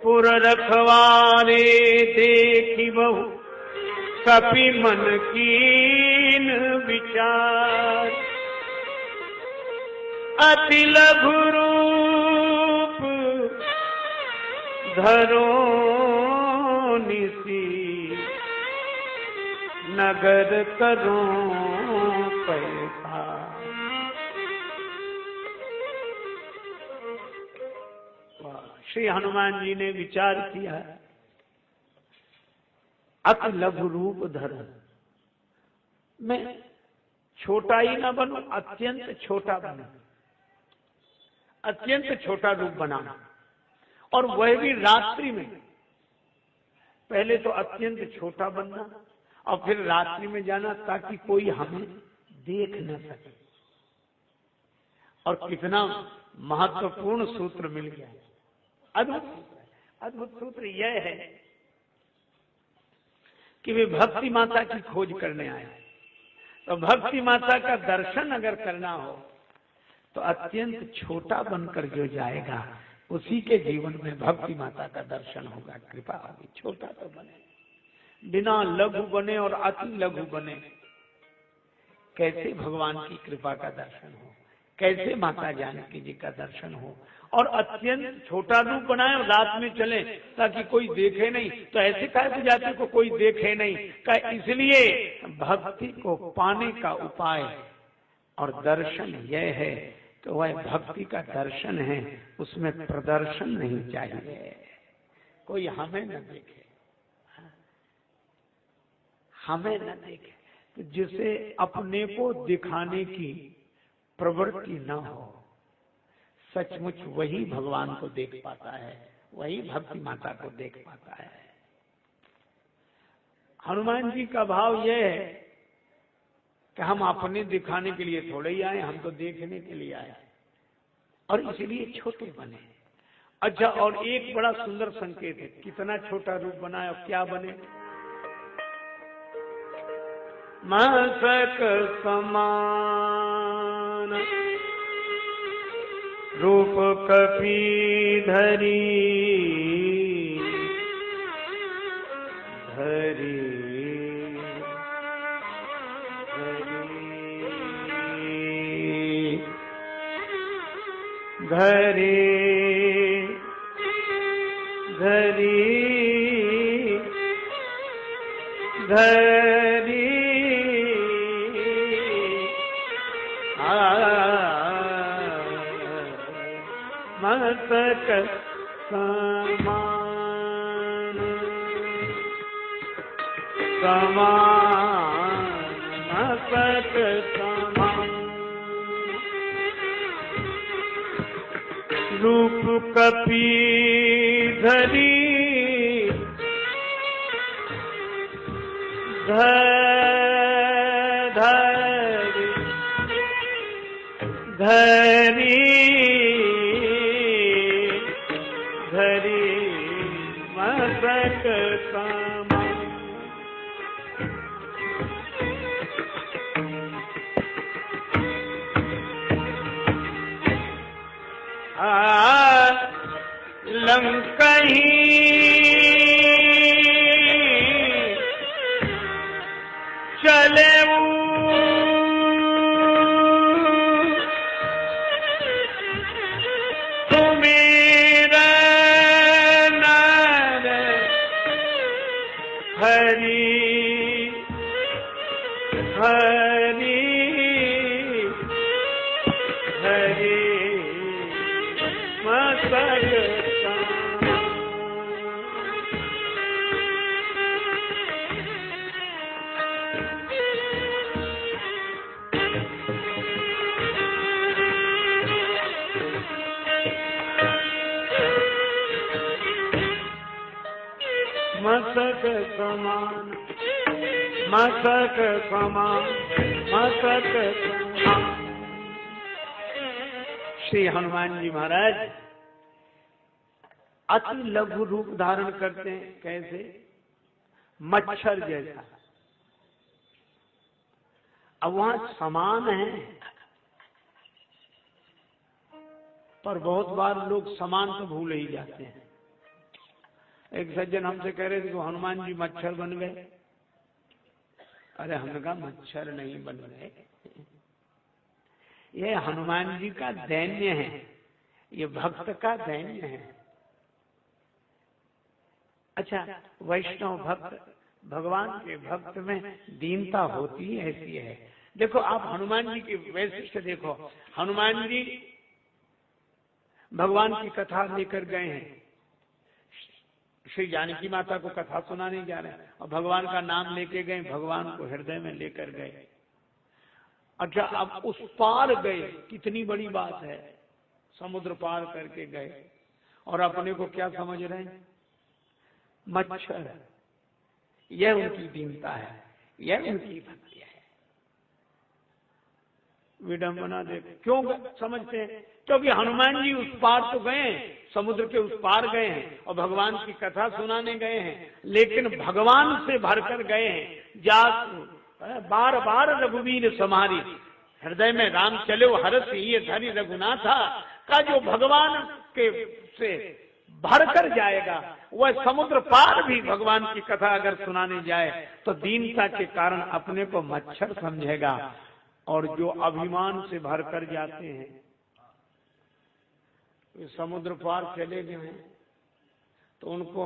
पुर रखवारे देखी बहु कपि मन कीन विचार। अति लघु रूप धरो निसी नगर करो पैसा। श्री हनुमान जी ने विचार किया, अति लघु रूप धरो, मैं छोटा ही ना बनूं, अत्यंत छोटा बनूं, अत्यंत छोटा रूप बनाना, और वह भी रात्रि में। पहले तो अत्यंत छोटा बनना और फिर रात्रि में जाना ताकि कोई हमें देख न सके। और कितना महत्वपूर्ण सूत्र मिल गया, अद्भुत सूत्र यह है कि वे भक्ति माता की खोज करने आए। तो भक्ति माता का दर्शन अगर करना हो तो अत्यंत छोटा बनकर जो जाएगा उसी के जीवन में भक्ति माता का दर्शन होगा, कृपा होगी। छोटा तो बने, बिना लघु बने और अति लघु बने कैसे भगवान की कृपा का दर्शन हो, कैसे माता जानकी जी का दर्शन हो। और अत्यंत छोटा रूप बनाए और रात में चले ताकि कोई देखे नहीं, तो ऐसे काहे जाते को कोई देखे नहीं का। इसलिए भक्ति को पाने का उपाय और दर्शन यह है तो वह भक्ति का दर्शन है, उसमें प्रदर्शन नहीं चाहिए, कोई हमें न देखे, हमें न देखे। तो जिसे अपने को दिखाने की प्रवृत्ति न हो, सचमुच वही भगवान को देख पाता है, वही भक्ति माता को देख पाता है। हनुमान जी का भाव यह है कि हम अपने दिखाने के लिए थोड़े ही आए, हम तो देखने के लिए आए और इसलिए छोटे बने। अच्छा, और एक बड़ा सुंदर संकेत है, कितना छोटा रूप बनाए और क्या बने। मस्तक समान रूप कपि धरी धरी धरी धरी धरी मस्तक समान समान मस्तक समान रूप कपि धरी धरी धरी धरी मस्तक समान। लंका ही चले हरि हरि हरि मस्तक मस्तक समान मस्तक समान मस्तक समान। श्री हनुमान जी महाराज अति लघु रूप धारण करते हैं, कैसे? मच्छर जैसा। अब वहां समान है, पर बहुत बार लोग समान तो भूल ही जाते हैं। एक सज्जन हमसे कह रहे थे कि हनुमान जी मच्छर बन गए। अरे हमने कहा मच्छर नहीं बन गए, ये हनुमान जी का दैन्य है, ये भक्त का दैन्य है। अच्छा, वैष्णव भक्त, भगवान के भक्त में दीनता होती ही ऐसी है। देखो आप हनुमान जी की वैशिष्ट देखो, हनुमान जी भगवान की कथा लेकर गए हैं, श्री जानकी माता को कथा सुनाने जा रहे हैं और भगवान का नाम लेके गए, भगवान को हृदय में लेकर गए। अच्छा, अब उस पार गए, कितनी बड़ी बात है, समुद्र पार करके गए और अपने को क्या समझ रहे हैं, मच्छर। यह उनकी दीनता है, यह उनकी भक्ति है। विडंबना देख क्यों समझते हैं, क्योंकि हनुमान जी उस पार तो गए, समुद्र के उस पार गए हैं और भगवान की कथा सुनाने गए हैं, लेकिन भगवान से भरकर गए हैं। जा बार बार रघुवीर समारी, हृदय में राम चले हरस ये धरि रघुनाथा का जो भगवान के से भरकर जाएगा, वह समुद्र पार भी भगवान की कथा अगर सुनाने जाए तो दीनता के कारण अपने को मच्छर समझेगा। और जो अभिमान से भरकर जाते हैं, समुद्र पार चले गए हैं तो उनको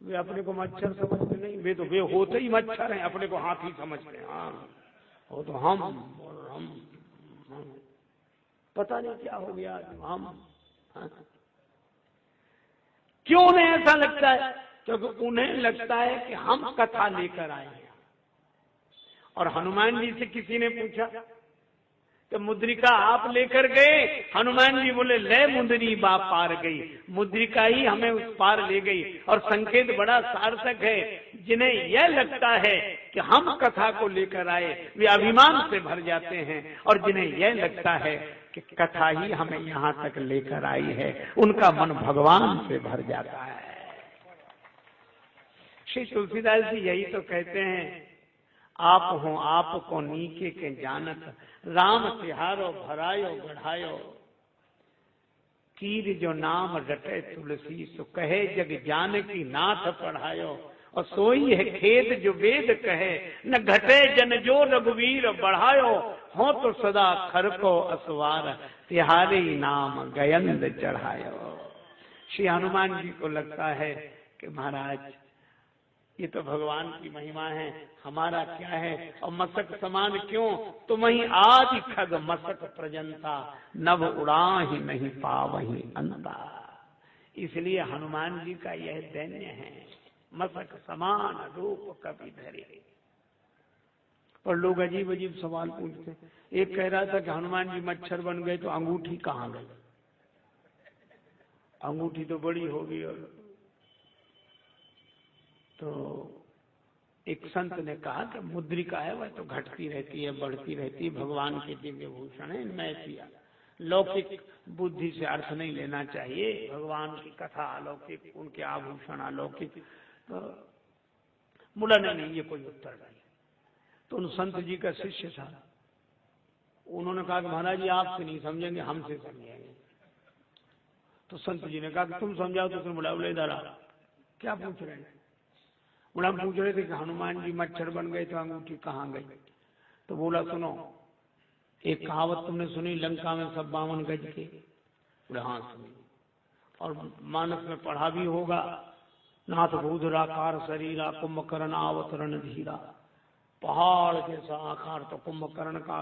वे अपने को मच्छर समझते नहीं, वे तो वे होते ही मच्छर हैं, अपने को हाथी समझते हैं। हाँ, वो तो हम पता नहीं क्या हो गया हम। हाँ। क्यों उन्हें ऐसा लगता है, क्योंकि उन्हें लगता है कि हम कथा लेकर आए हैं। और हनुमान जी से किसी ने पूछा कि मुद्रिका आप लेकर गए, हनुमान जी बोले ले मुंदरी बा पार गई, मुद्रिका ही हमें उस पार ले गई। और संकेत बड़ा सार्थक है, जिन्हें यह लगता है कि हम कथा को लेकर आए वे अभिमान से भर जाते हैं, और जिन्हें यह लगता है कि कथा ही हमें यहाँ तक लेकर आई है, उनका मन भगवान से भर जाता है। श्री तुलसीदास जी यही तो कहते हैं, आप हो आपको नीके के जानत, राम तिहारो भरायो बढ़ायो, कीर जो नाम रटे तुलसी, सो कहे जग जान की नाथ पढ़ायो। और सोई है खेत जो वेद कहे, न घटे जन जो रघुवीर बढ़ायो, हो तो सदा खर को असवार, तिहारे नाम गयंद चढ़ायो। श्री हनुमान जी को लगता है कि महाराज ये तो भगवान की महिमा है, हमारा क्या है, और मसक समान क्यों, तुम ही आदि खग मसक प्रजंता, नभ उड़ा ही नहीं पावही अंता। इसलिए हनुमान जी का यह दैन्य है, मसक समान रूप कभी धरे। और लोग अजीब अजीब सवाल पूछते हैं। एक कह रहा था कि हनुमान जी मच्छर बन गए तो अंगूठी कहाँ गई, अंगूठी तो बड़ी होगी। और तो एक संत ने कहा कि मुद्रिका है वह तो घटती रहती है, बढ़ती रहती है, भगवान के दिव्य भूषण है, इनमें ऐसी लौकिक बुद्धि से अर्थ नहीं लेना चाहिए, भगवान की कथा अलौकिक, उनके आभूषण अलौकिक। तो बोला नहीं ये कोई उत्तर नहीं। तो उन संत जी का शिष्य था, उन्होंने कहा कि महाराज जी आपसे नहीं समझेंगे, हमसे समझेंगे। तो संत जी ने कहा कि तुम समझाओ। तो उसने बोला बोले इधर आ, क्या पूछ रहे हैं। बोला हम पूछ रहे थे कि हनुमान जी मच्छर बन गए तो अंगूठी कहाँ गई। तो बोला सुनो, एक कहावत तुमने सुनी, लंका में सब 52 गज के। बोले हाँ सुनी, और मानस में पढ़ा भी होगा, नाथ भूधराकार शरीरा कुंभकर्ण अवतरण धीरा। पहाड़ जैसा आकार तो कुंभकर्ण का,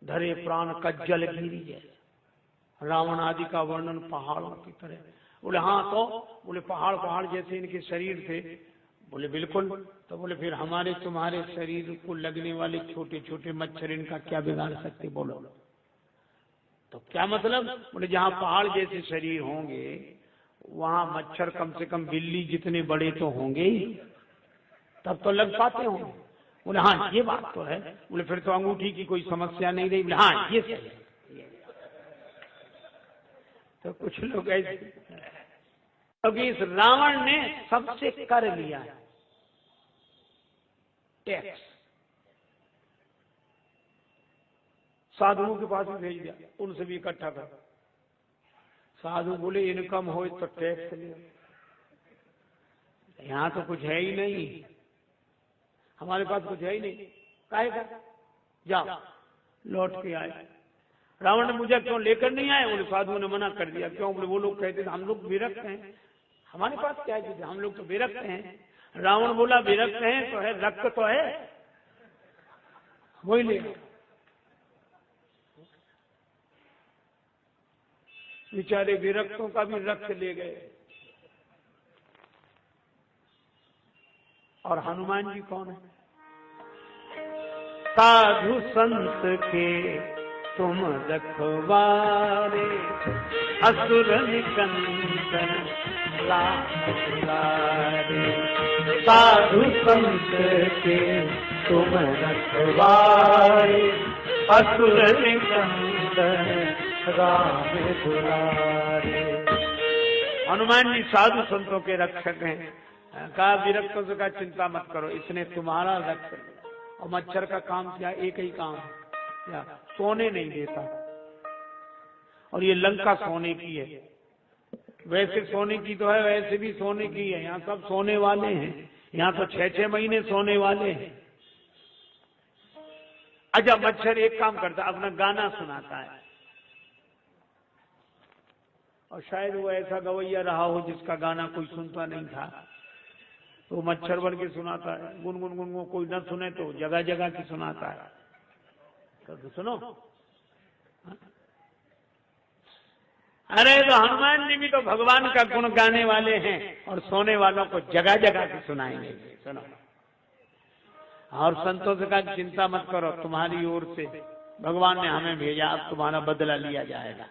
धरे प्राण कज्जल गिरी जैसा, रावण आदि का वर्णन पहाड़ों की तरह। बोले हाँ, तो बोले पहाड़ पहाड़ जैसे इनके शरीर थे। बोले बिल्कुल। तो बोले फिर हमारे तुम्हारे शरीर को लगने वाले छोटे छोटे मच्छर इनका क्या बिगाड़ सकते, बोलो। तो क्या मतलब। बोले जहाँ पहाड़ जैसे शरीर होंगे वहां मच्छर कम से कम बिल्ली जितने बड़े तो होंगे ही, तब तो लग पाते होंगे। बोले हाँ ये बात तो है। बोले फिर तो अंगूठी की कोई समस्या नहीं रही। बोले हाँ ये सही है। तो कुछ लोग ऐसे, क्योंकि इस रावण ने सबसे कर लिया है टैक्स, साधुओं के पास भी भेज दिया, उनसे भी इकट्ठा कर, साधु बोले इनकम हो तो टैक्स ले, यहाँ तो कुछ है ही नहीं, हमारे पास कुछ है ही नहीं, काहे का, जाओ। लौट के आए। रावण ने पूछा क्यों लेकर नहीं आए? बोले साधुओं ने मना कर दिया। क्यों? बोले वो लोग कहते थे हम लोग विरक्त हैं, हमारे पास क्या है, हम लोग तो विरक्त हैं। रावण बोला विरक्त हैं तो है, रक्त तो है, वही ले। बेचारे विरक्तों का भी रक्त ले गए। और हनुमान जी कौन है? साधु संत के तुम रखवारे, असुर निकंदन राम दुलारे। साधु संत के तुम रखवारे, असुर निकंदन राम दुलारे। हनुमान जी साधु संतों के रक्षक हैं। कहा विरक्तों से कहा चिंता मत करो, इसने तुम्हारा रक्षा। और मच्छर का काम क्या? एक ही काम क्या? सोने नहीं देता। और ये लंका सोने की है, वैसे सोने की तो है, वैसे भी सोने की है। यहाँ सब सोने वाले हैं, यहाँ तो 6-6 महीने सोने वाले हैं। अच्छा, मच्छर एक काम करता, अपना गाना सुनाता है। और शायद वो ऐसा गवैया रहा हो जिसका गाना कोई सुनता नहीं था, तो मच्छर बन के सुनाता है, गुनगुन गुनगुन। कोई न सुने तो जगह जगह की सुनाता है। तो सुनो, अरे तो हनुमान जी भी तो भगवान का गुण गाने वाले हैं और सोने वालों को जगह जगह की सुनाएंगे। सुनो। और संतों से कहा चिंता मत करो, तुम्हारी ओर से भगवान ने हमें भेजा, अब तुम्हारा बदला लिया जाएगा।